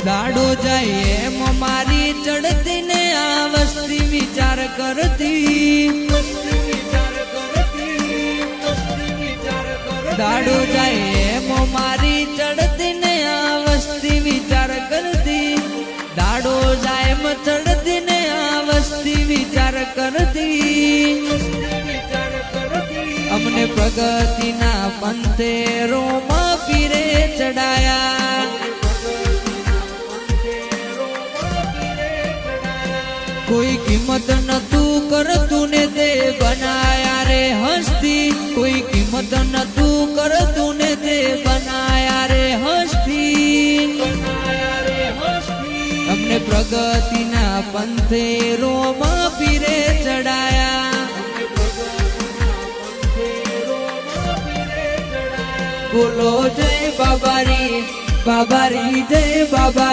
દાડો જાય એમ મારી ચડતી ને આ વસ્તી વિચાર કરતી, દાડો જાય એમ મારી ચડતી ને આ વસ્તી વિચાર કરતી, દાડો જાય એમ ચડતી ને આ વસ્તી વિચાર કરતી. અમને પ્રગતિના પંથે રોમા પીરે ચડાયા, કોઈ કિંમત નતું કરતું ને તે બનાયા રે હસ્તી, કોઈ કિંમત નતું કરતું ને તે બનાયા રે હસ્તી. અમને પ્રગતિના પંથે રોમા પીરે ચડાયા, બોલો જય બાબારી, બાબારી જય બાબા.